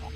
Hey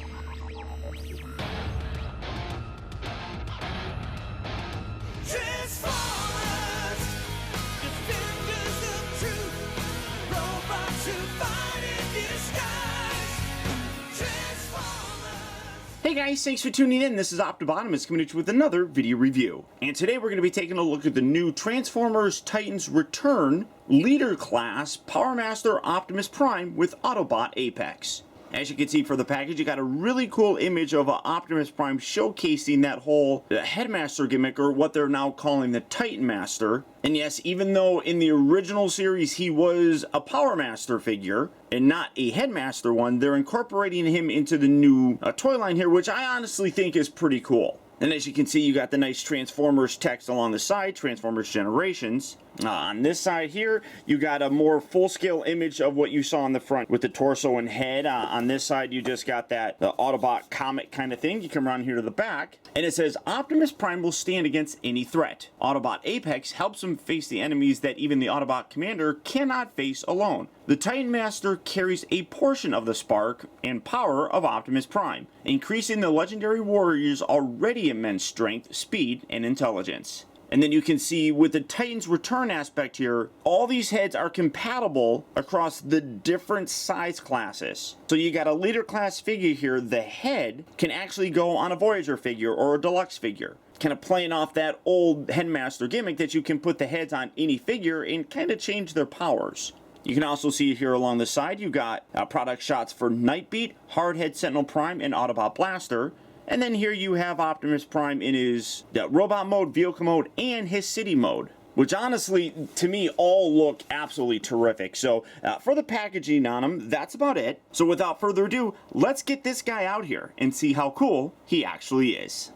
guys, thanks for tuning in. This is optibotimus coming at you with another video review. And today we're going to be taking a look at the new Transformers Titans Return Leader Class PowerMaster Optimus Prime with Autobot Apex. As you can see for the package, you got a really cool image of Optimus Prime showcasing that whole Headmaster gimmick, or what they're now calling the Titan Master. And yes, even though in the original series he was a Power Master figure and not a Headmaster one, they're incorporating him into the new toy line here, which I honestly think is pretty cool. And as you can see, you got the nice Transformers text along the side, Transformers Generations. On this side here, you got a more full-scale image of what you saw on the front with the torso and head. On this side, you just got that the Autobot comic kind of thing. You come around here to the back, and it says, Optimus Prime will stand against any threat. Autobot Apex helps him face the enemies that even the Autobot Commander cannot face alone. The Titan Master carries a portion of the spark and power of Optimus Prime, increasing the legendary warrior's already immense strength, speed, and intelligence. And then you can see with the Titans Return aspect here, all these heads are compatible across the different size classes. So you got a leader class figure here, the head can actually go on a Voyager figure or a deluxe figure. Kind of playing off that old Headmaster gimmick that you can put the heads on any figure and kind of change their powers. You can also see here along the side, you got product shots for Nightbeat, Hardhead Sentinel Prime, and Autobot Blaster. And then here you have Optimus Prime in his robot mode, vehicle mode, and his city mode, which honestly, to me, all look absolutely terrific. So for the packaging on them, that's about it. So without further ado, let's get this guy out here and see how cool he actually is.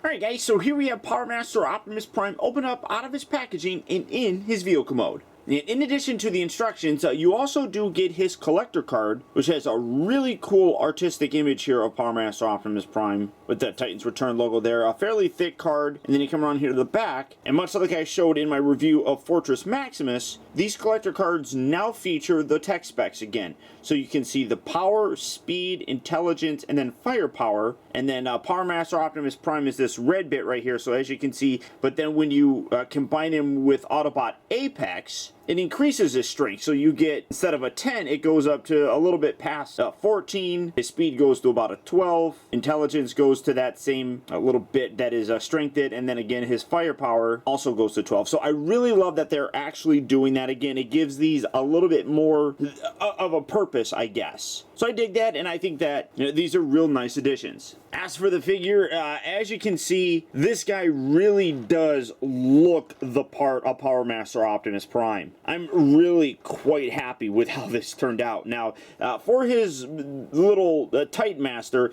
Alright guys, so here we have PowerMaster Optimus Prime open up out of his packaging and in his vehicle mode. In addition to the instructions, you also do get his collector card, which has a really cool artistic image here of PowerMaster Optimus Prime with the Titans Return logo there. A fairly thick card, and then you come around here to the back, and much like I showed in my review of Fortress Maximus, these collector cards now feature the tech specs again. So you can see the power, speed, intelligence, and then firepower, and then PowerMaster Optimus Prime is this red bit right here, so as you can see, but then when you combine him with Autobot Apex, it increases his strength, so you get, instead of a 10, it goes up to a little bit past 14. His speed goes to about a 12. Intelligence goes to that same little bit that is strengthened, and then again, his firepower also goes to 12. So I really love that they're actually doing that again. It gives these a little bit more of a purpose, I guess. So I dig that, and I think that these are real nice additions. As for the figure, as you can see, this guy really does look the part of PowerMaster Optimus Prime. I'm really quite happy with how this turned out. Now, for his little Titan Master,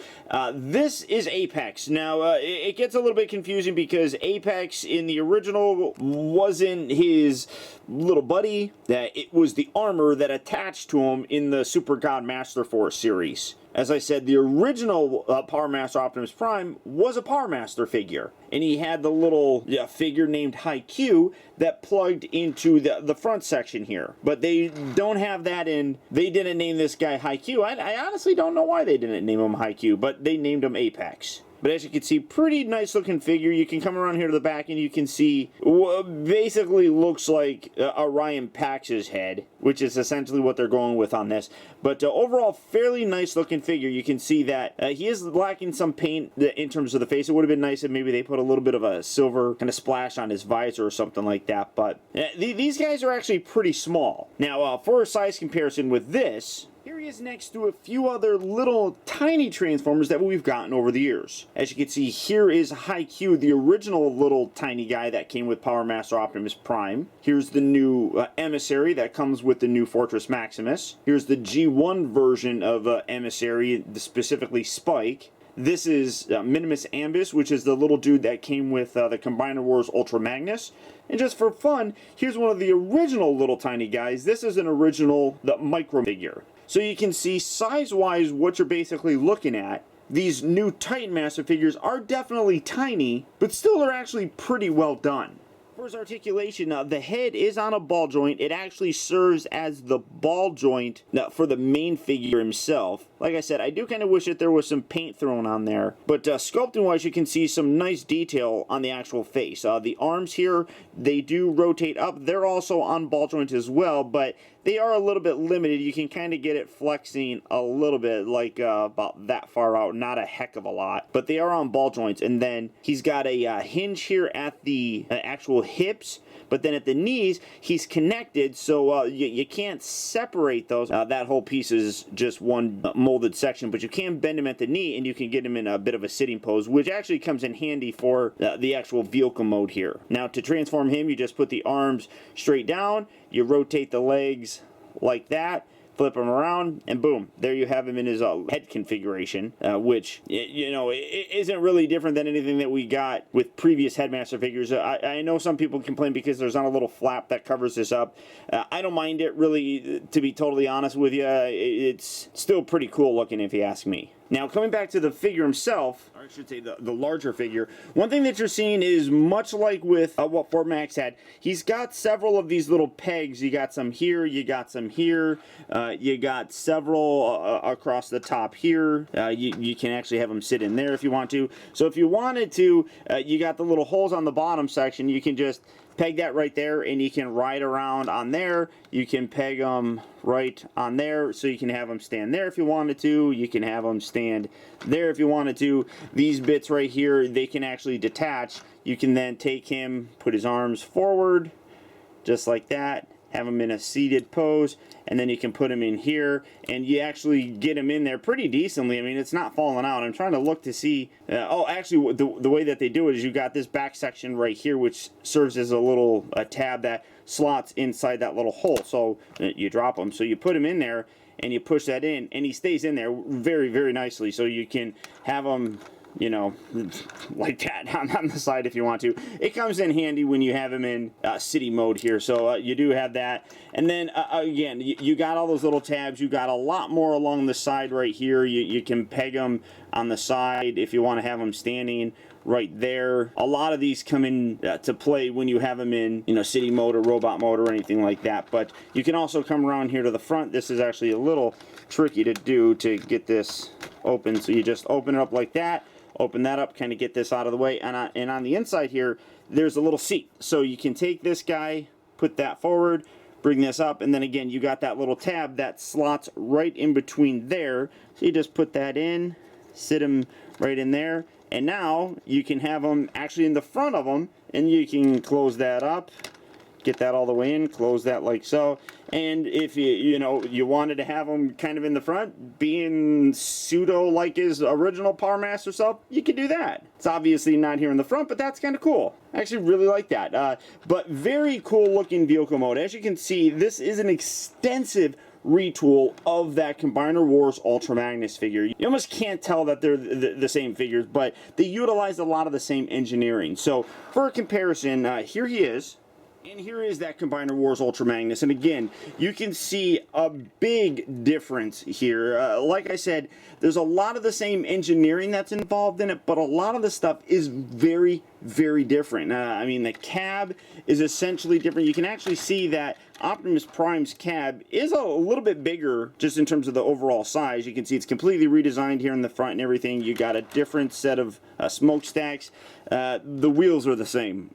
this is Apex. Now, it gets a little bit confusing because Apex in the original wasn't his little buddy. It was the armor that attached to him in the Super God Master Force series. As I said, the original PowerMaster Optimus Prime was a Power Master figure, and he had the little figure named Haikyuu that plugged into the front section here. But they don't have that in, they didn't name this guy Haikyuu. I honestly don't know why they didn't name him Haikyuu, but they named him Apex. But as you can see, pretty nice looking figure. You can come around here to the back and you can see what basically looks like Orion Pax's head, which is essentially what they're going with on this. But overall, fairly nice looking figure. You can see that he is lacking some paint in terms of the face. It would have been nice if maybe they put a little bit of a silver kind of splash on his visor or something like that. But these guys are actually pretty small. Now, for a size comparison with this, here he is next to a few other little tiny Transformers that we've gotten over the years. As you can see, here is Haikyuu, the original little tiny guy that came with PowerMaster Optimus Prime. Here's the new Emissary that comes with the new Fortress Maximus. Here's the G1 version of Emissary, specifically Spike. This is Minimus Ambus, which is the little dude that came with the Combiner Wars Ultra Magnus. And just for fun, here's one of the original little tiny guys. This is an original micro figure. So you can see size-wise what you're basically looking at. These new Titan Master figures are definitely tiny, but still are actually pretty well done. for his articulation, the head is on a ball joint. It actually serves as the ball joint for the main figure himself. Like I said, I do kind of wish that there was some paint thrown on there. But sculpting wise, you can see some nice detail on the actual face. The arms here, they do rotate up. They're also on ball joint as well, but they are a little bit limited. You can kind of get it flexing a little bit, like about that far out, not a heck of a lot, but they are on ball joints. And then he's got a hinge here at the actual hips, but then at the knees, he's connected, so you can't separate those. That whole piece is just one molded section, but you can bend him at the knee, and you can get him in a bit of a sitting pose, which actually comes in handy for the actual vehicle mode here. Now, to transform him, you just put the arms straight down, you rotate the legs like that, flip him around, and boom, there you have him in his head configuration, which, you know, it isn't really different than anything that we got with previous Headmaster figures. I know some people complain because there's not a little flap that covers this up. I don't mind it, really, to be totally honest with you. It's still pretty cool looking, if you ask me. Now, coming back to the figure himself, or I should say the larger figure, one thing that you're seeing is much like with what Fort Max had, he's got several of these little pegs. You got some here, you got some here, you got several across the top here. You can actually have them sit in there if you want to. So if you wanted to, you got the little holes on the bottom section. You can just peg that right there, and you can ride around on there. You can peg them right on there, so you can have them stand there if you wanted to. You can have them stand there if you wanted to. These bits right here, they can actually detach. You can then take him, put his arms forward, just like that, have him in a seated pose, and then you can put him in here, and you actually get him in there pretty decently. I mean, it's not falling out. I'm trying to look to see. Oh, actually, the way that they do it is you got this back section right here, which serves as a little tab that slots inside that little hole. So you drop him. So you put him in there, and you push that in, and he stays in there very, very nicely. So you can have him, you know, like that on the side if you want to. It comes in handy when you have him in city mode here, so you do have that. And then again, you got all those little tabs. You got a lot more along the side right here. You can peg them on the side if you want to have them standing right there. A lot of these come in to play when you have them in, you know, city mode or robot mode or anything like that. But you can also come around here to the front. This is actually a little tricky to do to get this open, so you just open it up like that. Open that up, kind of get this out of the way, and on the inside here, there's a little seat. So you can take this guy, put that forward, bring this up, and then again, you got that little tab that slots right in between there. So you just put that in, sit him right in there, and now you can have them actually in the front of them, and you can close that up, get that all the way in, close that like so. And if you wanted to have him kind of in the front, being pseudo like his original Power Master self, you could do that. It's obviously not here in the front, but that's kind of cool. I actually really like that. But very cool looking vehicle mode. As you can see, this is an extensive retool of that Combiner Wars Ultra Magnus figure. You almost can't tell that they're the same figures, but they utilize a lot of the same engineering. So for a comparison, here he is. And here is that Combiner Wars Ultra Magnus, and again, you can see a big difference here. Like I said, there's a lot of the same engineering that's involved in it, but a lot of the stuff is very, very different. I mean, the cab is essentially different. You can actually see that Optimus Prime's cab is a little bit bigger just in terms of the overall size. You can see it's completely redesigned here in the front and everything. You got a different set of smokestacks. The wheels are the same,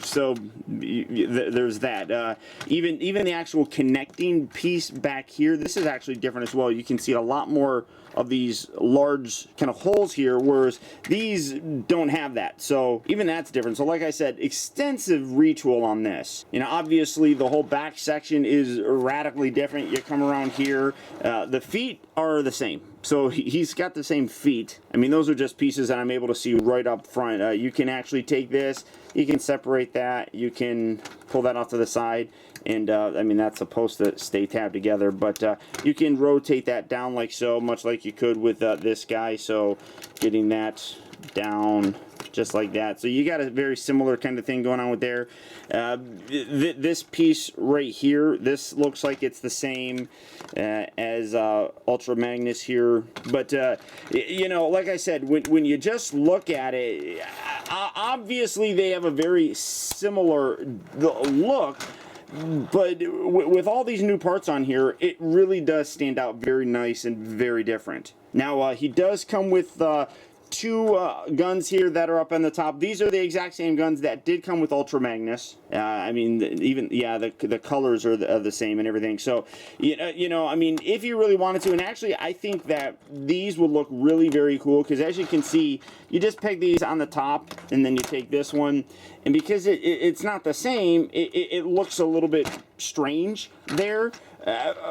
so there's that. Even the actual connecting piece back here, this is actually different as well. You can see a lot more of these large kind of holes here, whereas these don't have that. So even that's different. So like I said, extensive retool on this. You know, obviously the whole back section is radically different. You come around here, the feet are the same. So he's got the same feet. I mean, those are just pieces that I'm able to see right up front. You can actually take this, you can separate that, you can pull that off to the side, and I mean, that's supposed to stay tabbed together, but you can rotate that down like so, much like you could with this guy. So getting that down just like that. So you got a very similar kind of thing going on with there. This piece right here, this looks like it's the same as Ultra Magnus here, but you know, like I said, when you just look at it, obviously they have a very similar look, but with all these new parts on here, it really does stand out very nice and very different. Now, he does come with two guns here that are up on the top. These are the exact same guns that did come with Ultra Magnus. I mean, even, yeah, the colors are the same and everything. So, you know, I mean, if you really wanted to, and actually, I think that these would look really very cool, because as you can see, you just peg these on the top, and then you take this one, and because it's not the same, it looks a little bit strange there.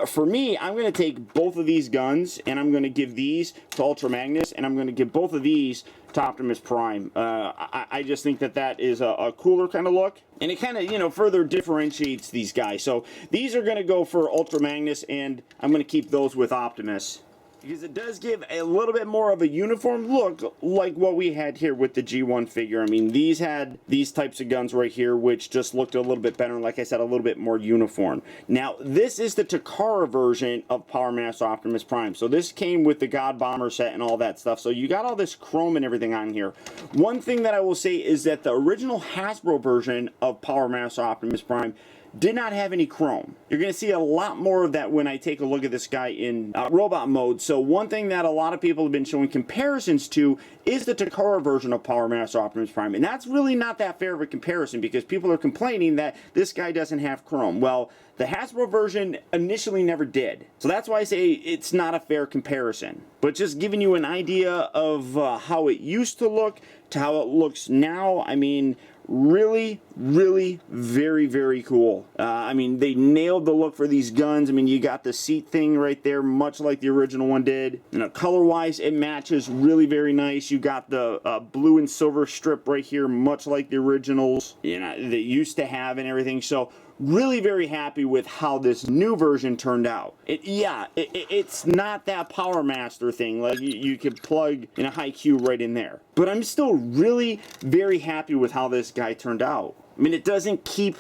For me, I'm going to take both of these guns, and I'm going to give these to Ultra Magnus, and I'm going to give both of these to Optimus Prime. I just think that that is a cooler kind of look, and it kind of, you know, further differentiates these guys. So these are going to go for Ultra Magnus, and I'm going to keep those with Optimus, because it does give a little bit more of a uniform look, like what we had here with the G1 figure. I mean, these had these types of guns right here, which just looked a little bit better, and like I said, a little bit more uniform. Now, this is the Takara version of PowerMaster Optimus Prime. So this came with the God Bomber set and all that stuff. So you got all this chrome and everything on here. One thing that I will say is that the original Hasbro version of PowerMaster Optimus Prime did not have any chrome. You're going to see a lot more of that when I take a look at this guy in robot mode. So one thing that a lot of people have been showing comparisons to is the Takara version of PowerMaster Optimus Prime. And that's really not that fair of a comparison, because people are complaining that this guy doesn't have chrome. Well, the Hasbro version initially never did. So that's why I say it's not a fair comparison. But just giving you an idea of how it used to look to how it looks now, I mean, really, really, very, very cool. I mean, they nailed the look for these guns. I mean, you got the seat thing right there, much like the original one did. You know, color-wise, it matches really very nice. You got the blue and silver strip right here, much like the originals, you know, they used to have and everything. So really very happy with how this new version turned out. It's not that Power Master thing, like you could plug in a high Q right in there. But I'm still really very happy with how this guy turned out. I mean, it doesn't keep,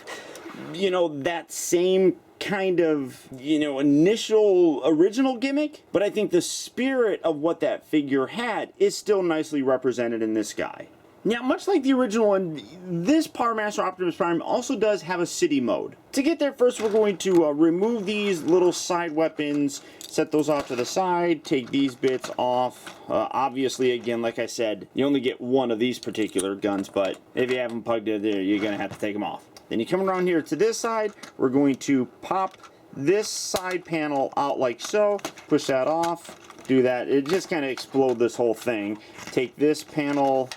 you know, that same kind of, you know, initial original gimmick, but I think the spirit of what that figure had is still nicely represented in this guy. Now, much like the original one, this PowerMaster Optimus Prime also does have a city mode. To get there, first we're going to remove these little side weapons, set those off to the side, take these bits off. Obviously, again, like I said, you only get one of these particular guns, but if you have them plugged in there, you're going to have to take them off. Then you come around here to this side, we're going to pop this side panel out like so, push that off, do that. It just kind of explode this whole thing. Take this panel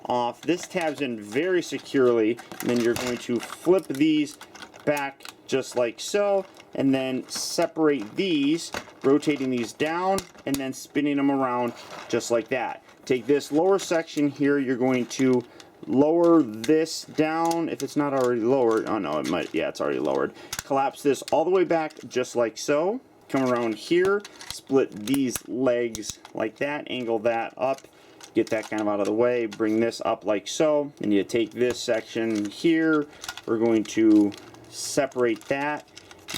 off. This tabs in very securely, and then you're going to flip these back just like so, and then separate these, rotating these down and then spinning them around just like that. Take this lower section here, you're going to lower this down if it's not already lowered. Oh no, it might, yeah, it's already lowered. Collapse this all the way back just like so. Come around here, split these legs like that, angle that up, get that kind of out of the way, bring this up like so, and you take this section here, we're going to separate that,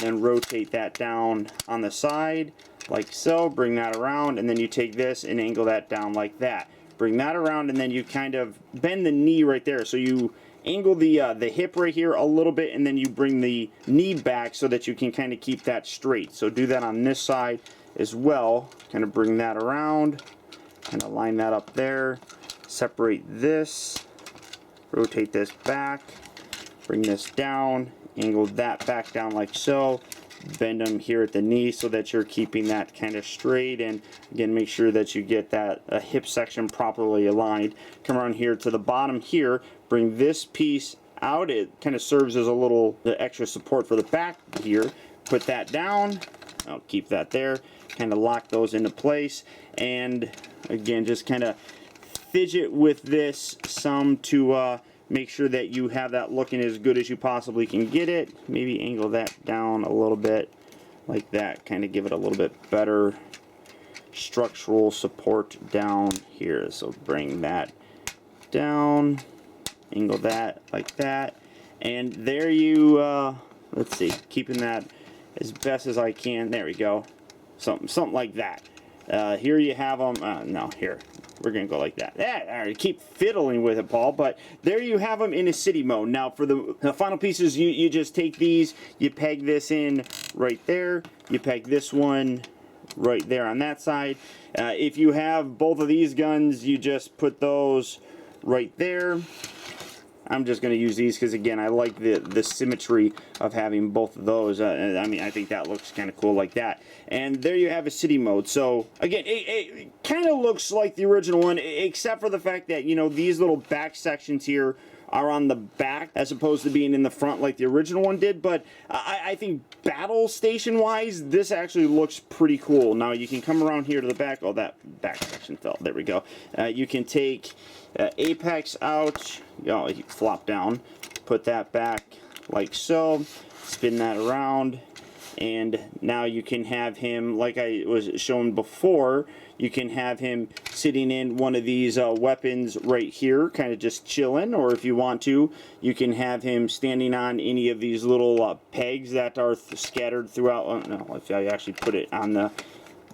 then rotate that down on the side like so, bring that around, and then you take this and angle that down like that. Bring that around, and then you kind of bend the knee right there, so you angle the hip right here a little bit, and then you bring the knee back so that you can kind of keep that straight. So do that on this side as well, kind of bring that around, kind of line that up there, separate this, rotate this back, bring this down, angle that back down like so, bend them here at the knee so that you're keeping that kind of straight, and again make sure that you get that hip section properly aligned. Come around here to the bottom here, bring this piece out, it kind of serves as a little extra support for the back here, put that down, I'll keep that there, kind of lock those into place, and again just kind of fidget with this some to make sure that you have that looking as good as you possibly can get it. Maybe angle that down a little bit like that, kind of give it a little bit better structural support down here. So bring that down, angle that like that, and there you let's see, keeping that as best as I can. There we go, something like that. Here you have them. No, here, we're gonna go like that. All right, keep fiddling with it, Paul. But there you have them in a city mode. Now for the final pieces, you just take these, you peg this in right there, you peg this one right there on that side. If you have both of these guns, you just put those right there. I'm just going to use these because, again, I like the symmetry of having both of those. I mean, I think that looks kind of cool like that. And there you have a city mode. So, again, it kind of looks like the original one, except for the fact that, you know, these little back sections here are on the back as opposed to being in the front like the original one did. But I think battle station wise, this actually looks pretty cool. Now you can come around here to the back. Oh, that back section fell. There we go. You can take apex out. You flop down, put that back like so, spin that around, and now you can have him, like I was shown before, you can have him sitting in one of these weapons right here, kind of just chilling, or if you want to, you can have him standing on any of these little pegs that are scattered throughout. Oh, no, if I actually put it on the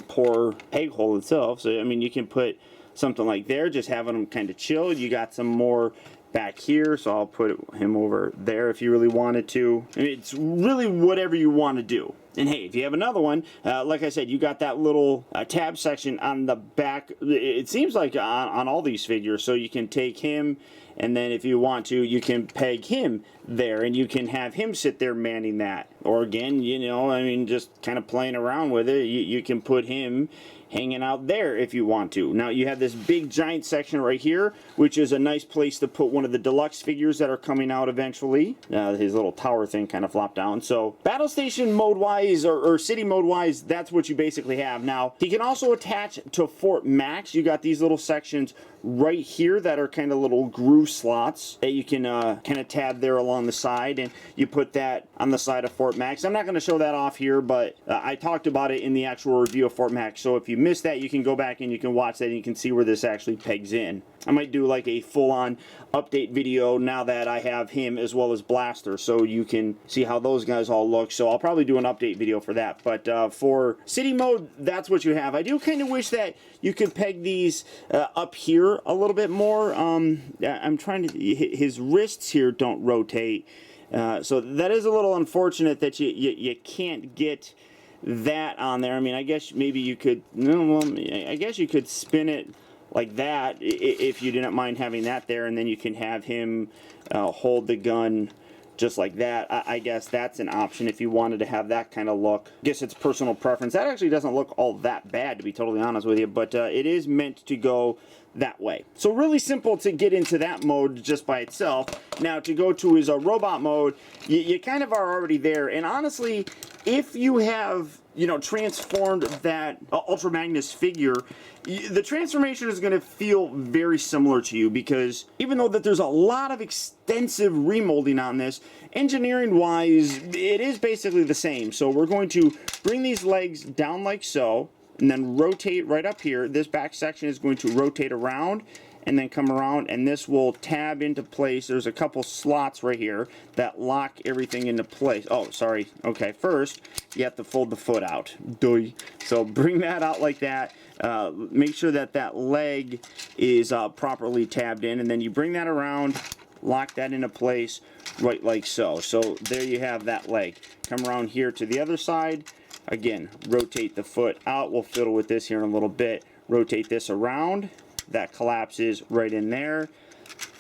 poor peg hole itself. So, I mean, you can put something like there, just having him kind of chill. You got some more back here, so I'll put him over there if you really wanted to. I mean, it's really whatever you want to do. And hey, if you have another one, like I said, you got that little tab section on the back. It seems like on all these figures, so you can take him, and then if you want to, you can peg him there, and you can have him sit there manning that. Or again, you know, I mean, just kind of playing around with it, you can put him hanging out there if you want to. Now you have this big giant section right here, which is a nice place to put one of the deluxe figures that are coming out eventually. His little tower thing kind of flopped down. So battle station mode wise, or city mode wise, that's what you basically have. Now he can also attach to Fort Max. You got these little sections right here that are kind of little groove slots that you can kind of tab there along the side, and you put that on the side of Fort Max. I'm not going to show that off here, but I talked about it in the actual review of Fort Max, so if you missed that, you can go back and you can watch that and you can see where this actually pegs in. I might do like a full-on update video now that I have him as well as Blaster, so you can see how those guys all look. So I'll probably do an update video for that. But for city mode, that's what you have. I do kind of wish that you could peg these up here a little bit more. I'm trying to, his wrists here don't rotate, so that is a little unfortunate that you can't get that on there. I mean, I guess maybe you could, I guess you could spin it like that if you didn't mind having that there, and then you can have him hold the gun just like that. I guess that's an option if you wanted to have that kind of look. I guess it's personal preference. That actually doesn't look all that bad, to be totally honest with you, but it is meant to go that way. So really simple to get into that mode just by itself. Now to go to his robot mode, you kind of are already there, and honestly, if you have, you know, transformed that Ultra Magnus figure, the transformation is going to feel very similar to you, because even though that there's a lot of extensive remolding on this, engineering wise, it is basically the same. So we're going to bring these legs down like so, and then rotate right up here. This back section is going to rotate around and then come around, and this will tab into place. There's a couple slots right here that lock everything into place. Oh, sorry. Okay, first you have to fold the foot out. Duh. So bring that out like that. Make sure that that leg is properly tabbed in, and then you bring that around, lock that into place right like so. So there you have that leg. Come around here to the other side. Again, rotate the foot out. We'll fiddle with this here in a little bit. Rotate this around. That collapses right in there.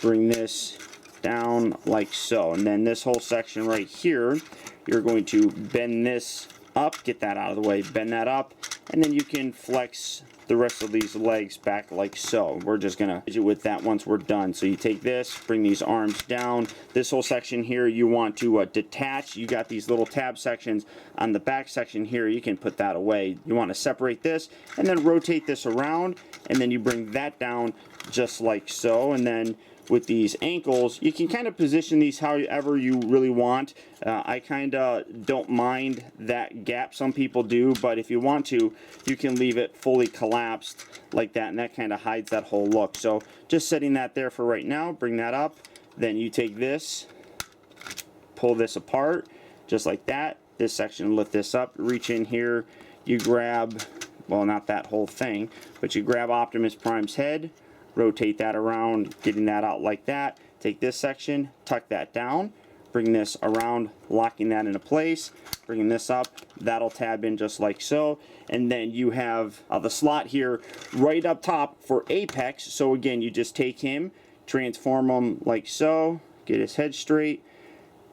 Bring this down like so. And then this whole section right here, you're going to bend this up. Get that out of the way. Bend that up. And then you can flex the rest of these legs back like so. We're just gonna do with that once we're done. So you take this, bring these arms down. This whole section here you want to detach. You got these little tab sections on the back section here. You can put that away. You want to separate this and then rotate this around, and then you bring that down just like so. And then with these ankles, you can kind of position these however you really want. I kind of don't mind that gap. Some people do, but if you want to, you can leave it fully collapsed like that, and that kind of hides that whole look. So just setting that there for right now. Bring that up. Then you take this, pull this apart just like that. This section, lift this up, reach in here, you grab, well, not that whole thing, but you grab Optimus Prime's head, rotate that around, getting that out like that. Take this section, tuck that down, bring this around, locking that into place, bringing this up, that'll tab in just like so, and then you have the slot here right up top for Apex. So again, you just take him, transform him like so, get his head straight,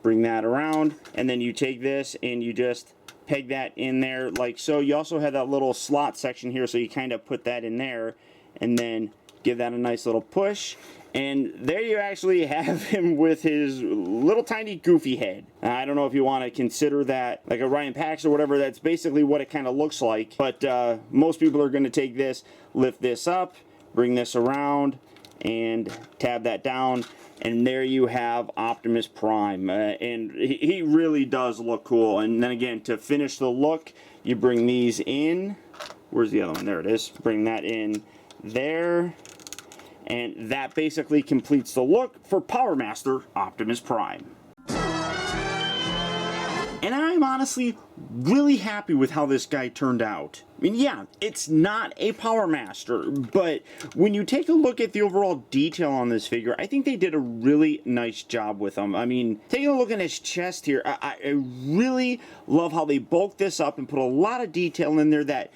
bring that around, and then you take this and you just peg that in there like so. You also have that little slot section here, so you kind of put that in there and then give that a nice little push, and there you actually have him with his little tiny goofy head. I don't know if you want to consider that like a Ryan Pax or whatever. That's basically what it kind of looks like, but most people are going to take this, lift this up, bring this around, and tab that down, and there you have Optimus Prime. And he really does look cool. And then again, to finish the look, you bring these in. Where's the other one? There it is. Bring that in there, and that basically completes the look for PowerMaster Optimus Prime. And I'm honestly really happy with how this guy turned out. I mean, yeah, it's not a PowerMaster, but when you take a look at the overall detail on this figure, I think they did a really nice job with him. I mean, taking a look at his chest here, I really love how they bulked this up and put a lot of detail in there that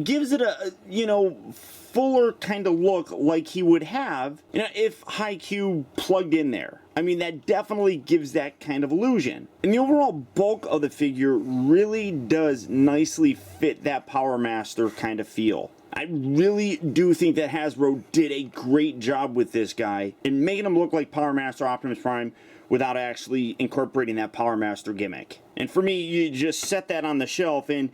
gives it a, you know, fuller kind of look like he would have, you know, if Haikyuu plugged in there. I mean, that definitely gives that kind of illusion. And the overall bulk of the figure really does nicely fit that PowerMaster kind of feel. I really do think that Hasbro did a great job with this guy in making him look like PowerMaster Optimus Prime without actually incorporating that PowerMaster gimmick. And for me, you just set that on the shelf and,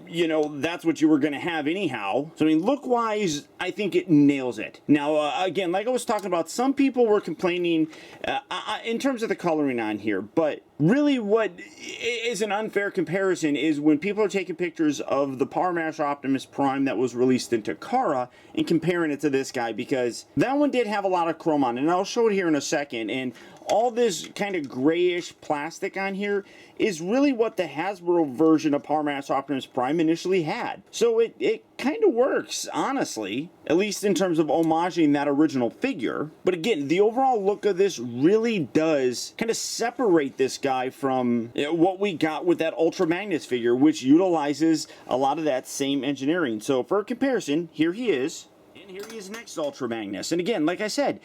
you know, that's what you were going to have anyhow. So, I mean, look-wise, I think it nails it. Now, again, like I was talking about, some people were complaining in terms of the coloring on here, but really what is an unfair comparison is when people are taking pictures of the PowerMaster Optimus Prime that was released in Takara and comparing it to this guy, because that one did have a lot of chrome on it, and I'll show it here in a second, and all this kind of grayish plastic on here is really what the Hasbro version of PowerMaster Optimus Prime initially had. So it kind of works, honestly, at least in terms of homaging that original figure. But again, the overall look of this really does kind of separate this guy from what we got with that Ultra Magnus figure, which utilizes a lot of that same engineering. So for comparison, here he is. And here he is next to Ultra Magnus. And again, like I said,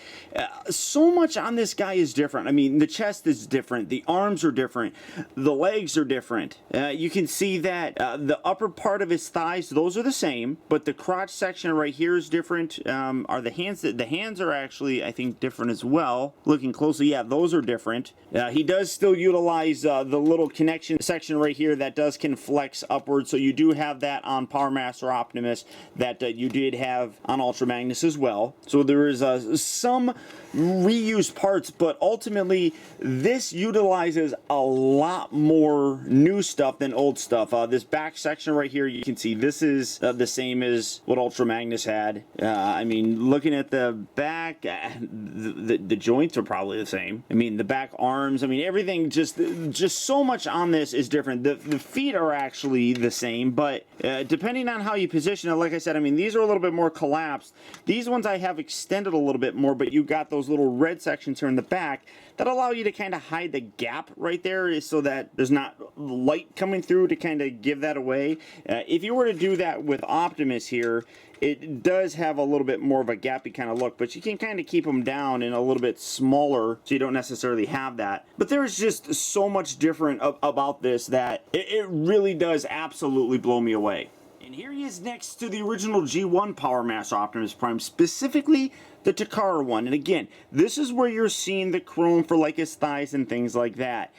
so much on this guy is different. I mean, the chest is different. The arms are different. The legs are different. You can see that the upper part of his thighs, those are the same. But the crotch section right here is different. Are the hands? The hands are actually, I think, different as well. Looking closely, yeah, those are different. He does still utilize the little connection section right here that can flex upwards. So you do have that on PowerMaster Optimus that you did have on Ultra Magnus as well. So there is some reused parts, but ultimately this utilizes a lot more new stuff than old stuff. This back section right here, you can see this is the same as what Ultra Magnus had. I mean, looking at the back, the joints are probably the same. I mean, the back arms, I mean, everything, just so much on this is different. The feet are actually the same, but depending on how you position it, like I said, I mean, these are a little bit more collapsed. These ones I have extended a little bit more, but you got those little red sections here in the back that allow you to kind of hide the gap right there so that there's not light coming through to kind of give that away. If you were to do that with Optimus here, it does have a little bit more of a gappy kind of look, but you can kind of keep them down and a little bit smaller so you don't necessarily have that. But there's just so much different about this that it really does absolutely blow me away. And here he is next to the original G1 PowerMaster Optimus Prime, specifically the Takara one. And again, this is where you're seeing the chrome for like his thighs and things like that.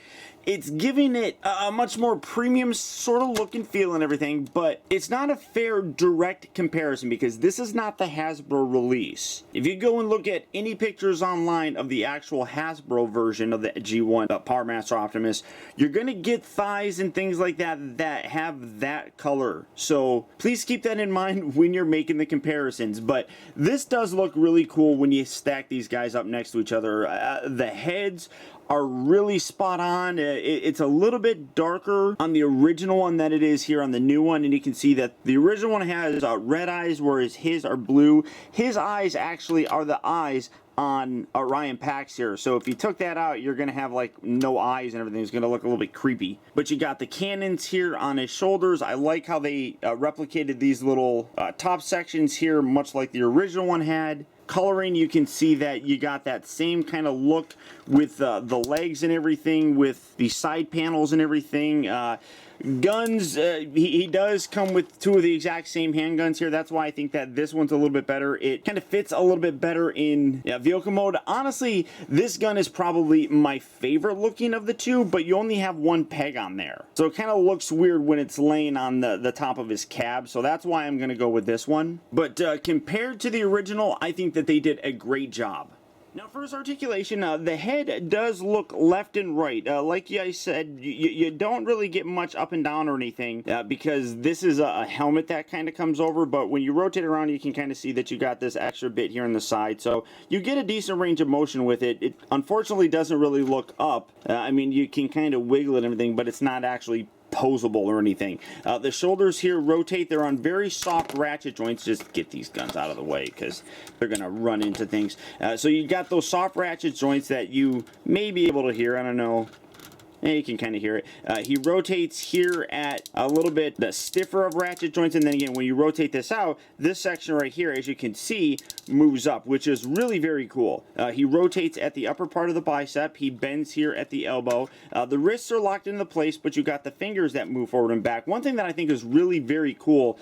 It's giving it a much more premium sort of look and feel and everything, but it's not a fair direct comparison because this is not the Hasbro release. If you go and look at any pictures online of the actual Hasbro version of the G1 PowerMaster Optimus, you're going to get thighs and things like that that have that color. So please keep that in mind when you're making the comparisons. But this does look really cool when you stack these guys up next to each other. The heads are really spot on. It's a little bit darker on the original one than it is here on the new one, and you can see that the original one has red eyes, whereas his are blue. His eyes actually are the eyes on Orion Pax here, so if you took that out, you're gonna have like no eyes and everything. It's gonna look a little bit creepy. But you got the cannons here on his shoulders. I like how they replicated these little top sections here, much like the original one had. Coloring, you can see that you got that same kind of look with the legs and everything, with the side panels and everything. Guns, he does come with two of the exact same handguns here. That's why I think that this one's a little bit better. It kind of fits a little bit better in vehicle mode. Honestly, this gun is probably my favorite looking of the two, but you only have one peg on there. So it kind of looks weird when it's laying on the top of his cab. So that's why I'm going to go with this one. But compared to the original, I think that they did a great job. Now, for his articulation, the head does look left and right. Like I said, you don't really get much up and down or anything because this is a helmet that kind of comes over, but when you rotate around, you can kind of see that you got this extra bit here on the side, so you get a decent range of motion with it. It unfortunately doesn't really look up. I mean, you can kind of wiggle it and everything, but it's not actually posable or anything. The shoulders here rotate. They're on very soft ratchet joints. Just get these guns out of the way because they're gonna run into things. So you got those soft ratchet joints that you may be able to hear. I don't know. And you can kind of hear it. He rotates here at a little bit the stiffer of ratchet joints, and then again, when you rotate this out, this section right here, as you can see, moves up, which is really very cool. He rotates at the upper part of the bicep. He bends here at the elbow. The wrists are locked into place, but you got the fingers that move forward and back. One thing that I think is really very cool,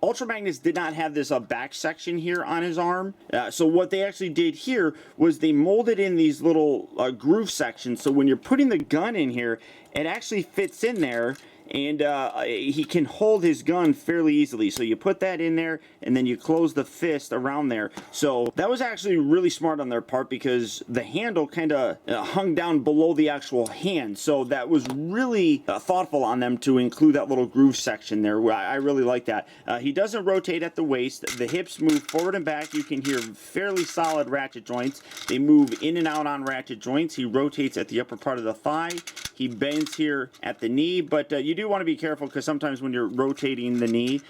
Ultra Magnus did not have this back section here on his arm. So what they actually did here was they molded in these little groove sections, so when you're putting the gun in here, it actually fits in there, and he can hold his gun fairly easily. So you put that in there, and then you close the fist around there. So that was actually really smart on their part because the handle kind of hung down below the actual hand. So that was really thoughtful on them to include that little groove section there. I really like that. He doesn't rotate at the waist. The hips move forward and back. You can hear fairly solid ratchet joints. They move in and out on ratchet joints. He rotates at the upper part of the thigh. He bends here at the knee, but you do want to be careful because sometimes when you're rotating the knee,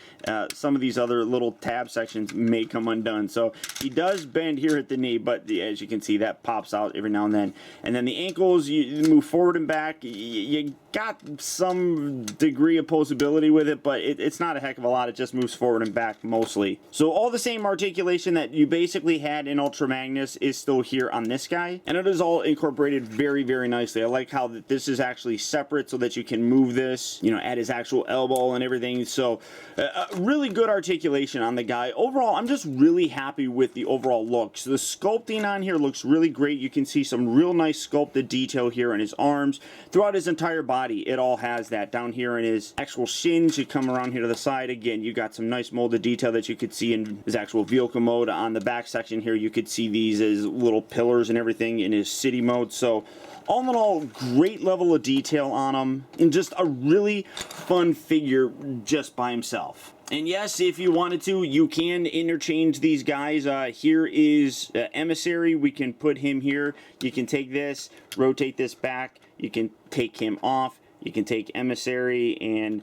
some of these other little tab sections may come undone. So he does bend here at the knee, but as you can see, that pops out every now and then. And then the ankles, you move forward and back. You got some degree of posability with it, but it's not a heck of a lot. It just moves forward and back mostly. So all the same articulation that you basically had in Ultra Magnus is still here on this guy, and it is all incorporated very, very nicely. I like how this is actually separate so that you can move this, you know, at his actual elbow and everything. So really good articulation on the guy. Overall, I'm just really happy with the overall looks. The sculpting on here looks really great. You can see some real nice sculpted detail here in his arms. Throughout his entire body, it all has that. Down here in his actual shins, you come around here to the side. Again, you got some nice molded detail that you could see in his actual vehicle mode. On the back section here, you could see these as little pillars and everything in his city mode. So all in all, great level of detail on him, and just a really fun figure just by himself. And yes, if you wanted to, you can interchange these guys. Here is Emissary. We can put him here. You can take this, rotate this back. You can take him off. You can take Emissary and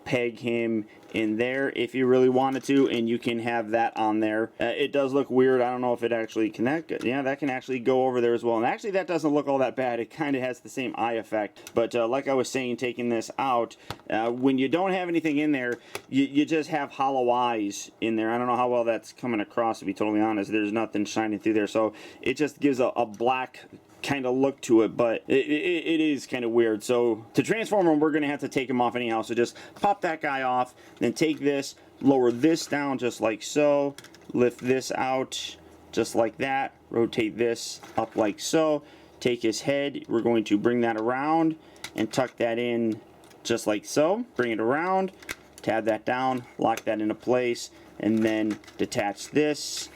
peg him in there if you really wanted to, and you can have that on there. It does look weird. I don't know if it actually connects. Yeah, that can actually go over there as well, and actually that doesn't look all that bad. It kind of has the same eye effect, but like I was saying, taking this out, when you don't have anything in there, you just have hollow eyes in there. I don't know how well that's coming across, to be totally honest. There's nothing shining through there, so it just gives a black kind of look to it, but it is kind of weird. So to transform him, we're going to have to take him off anyhow. So just pop that guy off, then take this, lower this down just like so, lift this out just like that, rotate this up like so, take his head, we're going to bring that around and tuck that in just like so, bring it around, tab that down, lock that into place, and then detach this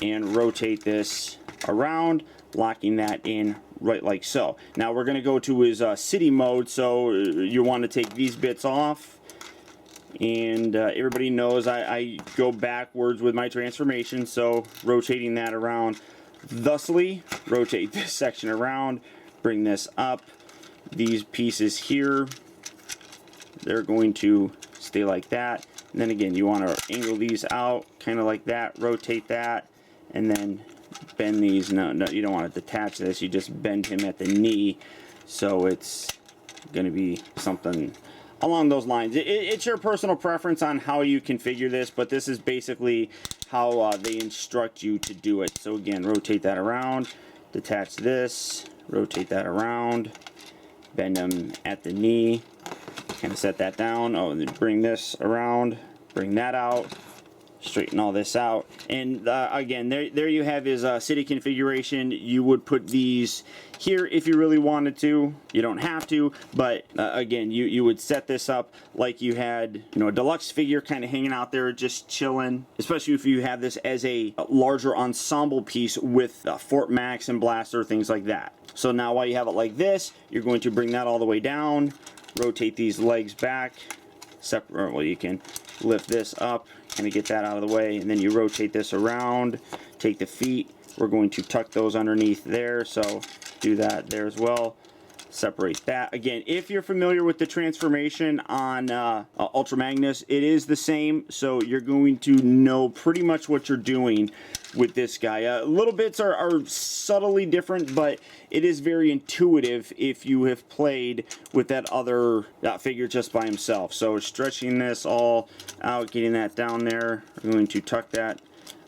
and rotate this around, locking that in right like so. Now we're going to go to his city mode, so you want to take these bits off, and everybody knows I go backwards with my transformation, so rotating that around thusly, rotate this section around, bring this up. These pieces here, they're going to stay like that. And then again, you want to angle these out, kind of like that, rotate that, and then bend these. No, you don't want to detach this. You just bend him at the knee, so it's going to be something along those lines. It's your personal preference on how you configure this, but this is basically how they instruct you to do it. So again, rotate that around, detach this, rotate that around, bend them at the knee, kind of set that down. Oh, and then bring this around, bring that out, straighten all this out. And again, there you have his city configuration. You would put these here if you really wanted to. You don't have to, but again, you would set this up like you had, you know, a deluxe figure kind of hanging out there just chilling, especially if you have this as a larger ensemble piece with Fort Max and Blaster, things like that. So now while you have it like this, you're going to bring that all the way down, rotate these legs back, separate. Well, you can lift this up, kind of get that out of the way, and then you rotate this around, take the feet. We're going to tuck those underneath there, so do that there as well. Separate that. Again, if you're familiar with the transformation on Ultra Magnus, it is the same, so you're going to know pretty much what you're doing with this guy. Little bits are subtly different, but it is very intuitive if you have played with that other figure just by himself. So stretching this all out, getting that down there, we're going to tuck that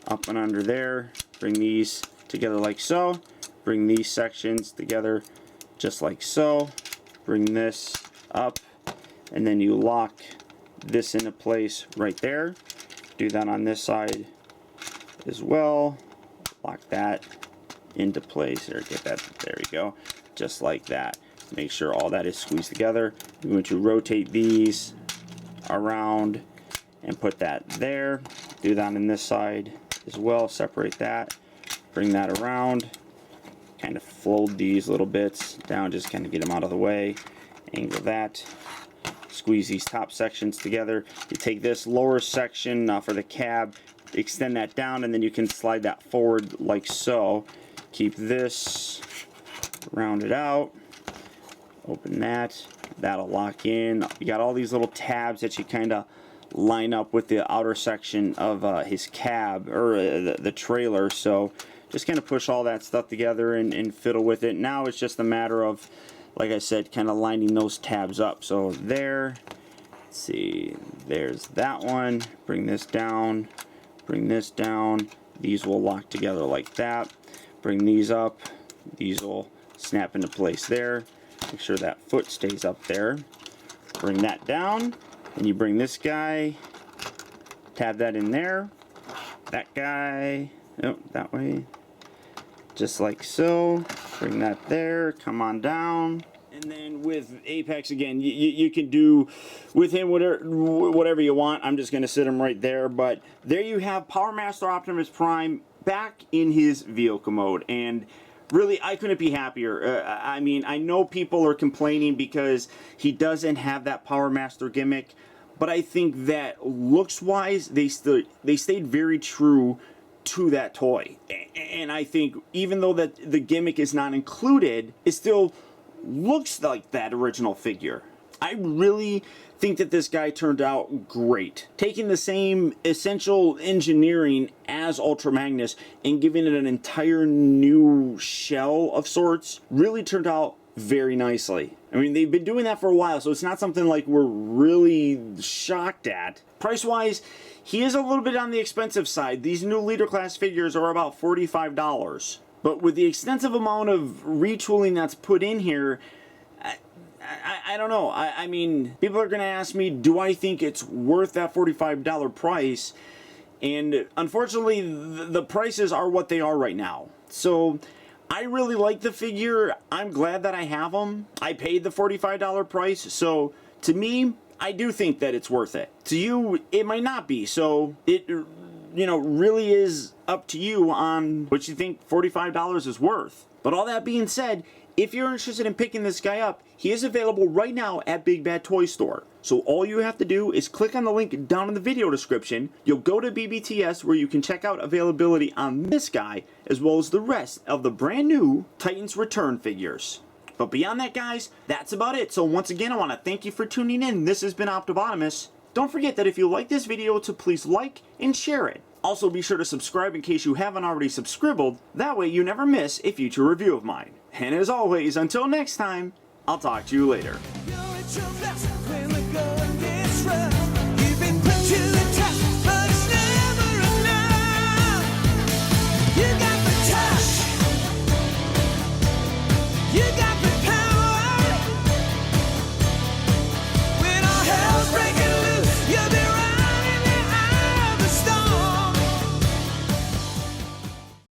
up and under there, bring these together like so, bring these sections together just like so, bring this up, and then you lock this into place right there. Do that on this side as well. Lock that into place there. Get that, there you go, just like that. Make sure all that is squeezed together. You're going to rotate these around and put that there. Do that on this side as well. Separate that, bring that around, kind of fold these little bits down, just kind of get them out of the way. Angle that, squeeze these top sections together. You take this lower section for the cab, extend that down, and then you can slide that forward like so. Keep this rounded out, open that, that'll lock in. You got all these little tabs that you kind of line up with the outer section of his cab, or the trailer, so just kind of push all that stuff together and fiddle with it. Now it's just a matter of, like I said, kind of lining those tabs up. So there, let's see, there's that one. Bring this down, bring this down. These will lock together like that. Bring these up, these will snap into place there. Make sure that foot stays up there. Bring that down, and you bring this guy, tab that in there. That guy, oh, that way. Just like so. Bring that there, come on down. And then with Apex, again, you can do with him whatever you want. I'm just going to sit him right there. But there you have POWERMASTER Optimus Prime back in his vehicle mode. And really, I couldn't be happier. I mean, I know people are complaining because he doesn't have that POWERMASTER gimmick. But I think that looks-wise, they stayed very true to that toy. And I think even though that the gimmick is not included, it still looks like that original figure. I really think that this guy turned out great. Taking the same essential engineering as Ultra Magnus and giving it an entire new shell of sorts really turned out very nicely. I mean, they've been doing that for a while, so it's not something like we're really shocked at. Price-wise, he is a little bit on the expensive side. These new leader class figures are about $45. But with the extensive amount of retooling that's put in here, I don't know. I mean, people are going to ask me, do I think it's worth that $45 price? And unfortunately, the prices are what they are right now. So I really like the figure. I'm glad that I have them. I paid the $45 price. So to me, I do think that it's worth it. To you, it might not be. So it, you know, really is up to you on what you think $45 is worth. But all that being said, if you're interested in picking this guy up, he is available right now at Big Bad Toy Store. So all you have to do is click on the link down in the video description. You'll go to BBTS where you can check out availability on this guy as well as the rest of the brand new Titans Return figures. But beyond that, guys, that's about it. So once again, I want to thank you for tuning in. This has been Optibotimus. Don't forget that if you like this video, to please like and share it. Also, be sure to subscribe in case you haven't already subscribed. That way you never miss a future review of mine. And as always, until next time, I'll talk to you later.